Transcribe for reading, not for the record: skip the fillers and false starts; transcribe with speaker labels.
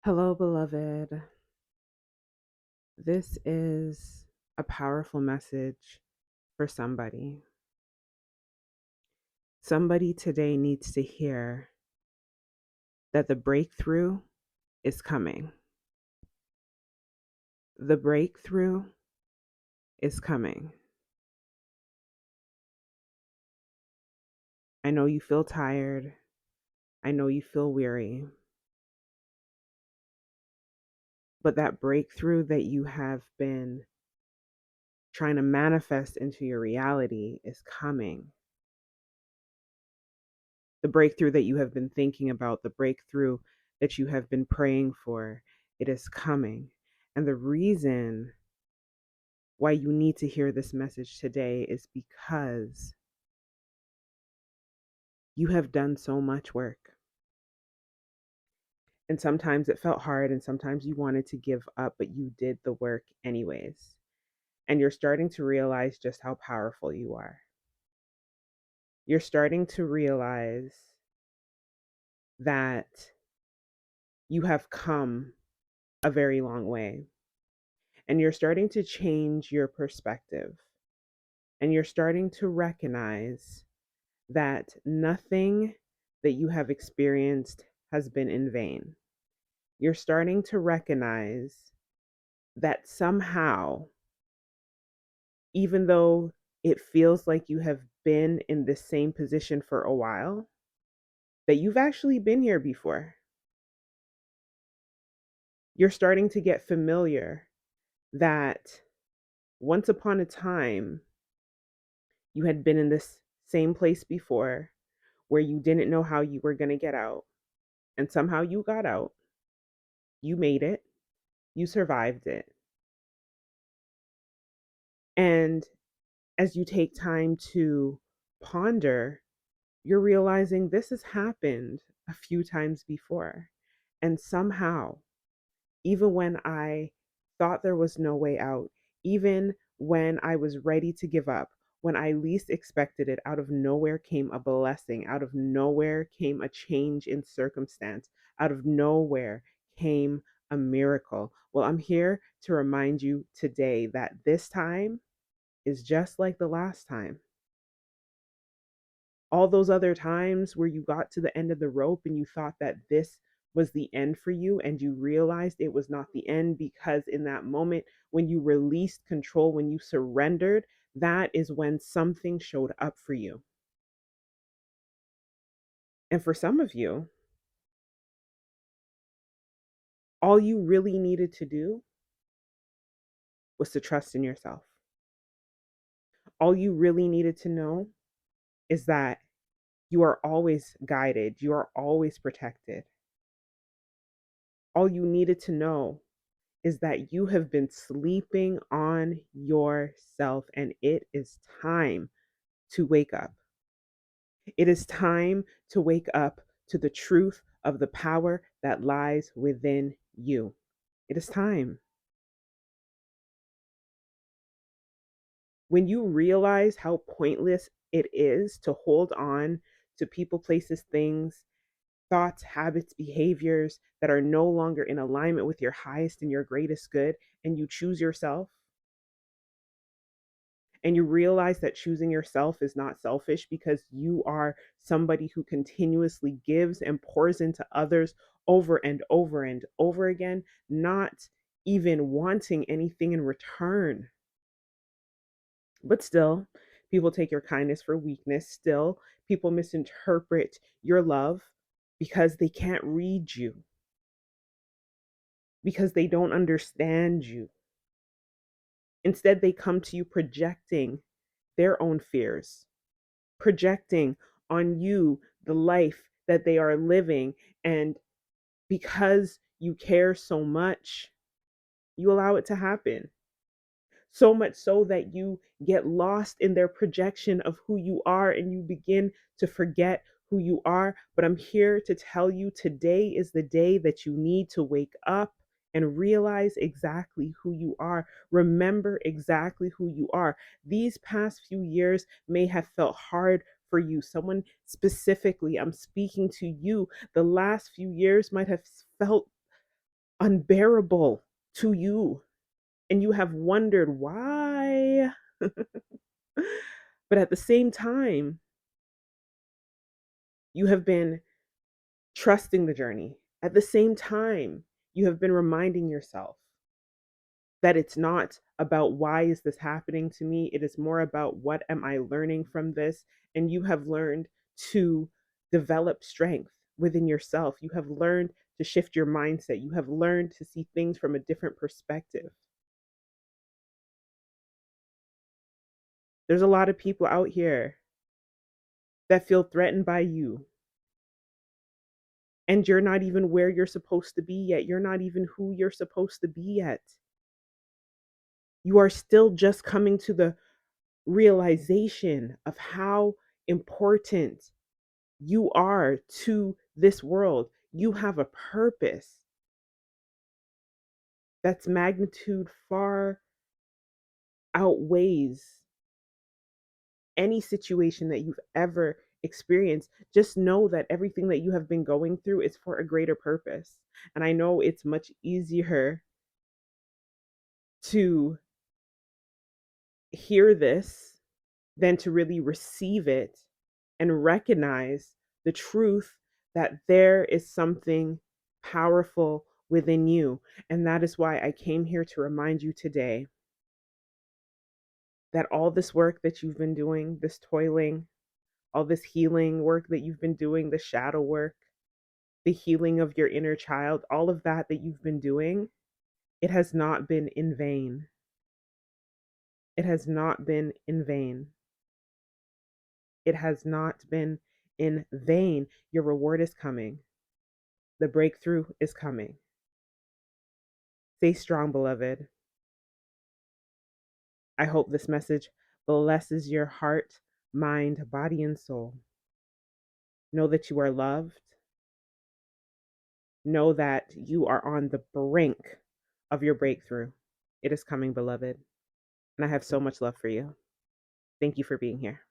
Speaker 1: Hello, beloved. This is a powerful message for somebody. Somebody today needs to hear that the breakthrough is coming. The breakthrough is coming. I know you feel tired. I know you feel weary. But that breakthrough that you have been trying to manifest into your reality is coming. The breakthrough that you have been thinking about, the breakthrough that you have been praying for, it is coming. And the reason why you need to hear this message today is because you have done so much work. And sometimes it felt hard, and sometimes you wanted to give up, but you did the work anyways. And you're starting to realize just how powerful you are. You're starting to realize that you have come a very long way. And you're starting to change your perspective. And you're starting to recognize that nothing that you have experienced has been in vain. You're starting to recognize that somehow, even though it feels like you have been in the same position for a while, that you've actually been here before. You're starting to get familiar that once upon a time, you had been in this same place before where you didn't know how you were going to get out. And somehow you got out, you made it, you survived it. And as you take time to ponder, you're realizing this has happened a few times before. And somehow, even when I thought there was no way out, even when I was ready to give up, when I least expected it, out of nowhere came a blessing. Out of nowhere came a change in circumstance. Out of nowhere came a miracle. Well, I'm here to remind you today that this time is just like the last time. All those other times where you got to the end of the rope and you thought that this was the end for you, and you realized it was not the end, because in that moment when you released control, when you surrendered, that is when something showed up for you. And for some of you, all you really needed to do was to trust in yourself. All you really needed to know is that you are always guided, you are always protected. All you needed to know is that you have been sleeping on yourself, and it is time to wake up. It is time to wake up to the truth of the power that lies within you. It is time. When you realize how pointless it is to hold on to people, places, things, thoughts, habits, behaviors that are no longer in alignment with your highest and your greatest good, and you choose yourself, and you realize that choosing yourself is not selfish because you are somebody who continuously gives and pours into others over and over and over again, not even wanting anything in return. But still, people take your kindness for weakness. Still, people misinterpret your love because they can't read you, because they don't understand you. Instead, they come to you projecting their own fears, projecting on you the life that they are living. And because you care so much, you allow it to happen. So much so that you get lost in their projection of who you are and you begin to forget who you are. But I'm here to tell you today is the day that you need to wake up and realize exactly who you are. Remember exactly who you are. These past few years may have felt hard for you. Someone specifically, I'm speaking to you. The last few years might have felt unbearable to you, and you have wondered why. But at the same time, you have been trusting the journey. At the same time, you have been reminding yourself that it's not about why is this happening to me? It is more about what am I learning from this? And you have learned to develop strength within yourself. You have learned to shift your mindset. You have learned to see things from a different perspective. There's a lot of people out here that feel threatened by you, and you're not even where you're supposed to be yet. You're not even who you're supposed to be yet. You are still just coming to the realization of how important you are to this world. You have a purpose that's magnitude far outweighs any situation that you've ever experienced. Just know that everything that you have been going through is for a greater purpose. And I know it's much easier to hear this than to really receive it and recognize the truth that there is something powerful within you. And that is why I came here to remind you today that all this work that you've been doing, this toiling, all this healing work that you've been doing, the shadow work, the healing of your inner child, all of that that you've been doing, it has not been in vain. It has not been in vain. It has not been in vain. Your reward is coming. The breakthrough is coming. Stay strong, beloved. I hope this message blesses your heart, mind, body, and soul. Know that you are loved. Know that you are on the brink of your breakthrough. It is coming, beloved. And I have so much love for you. Thank you for being here.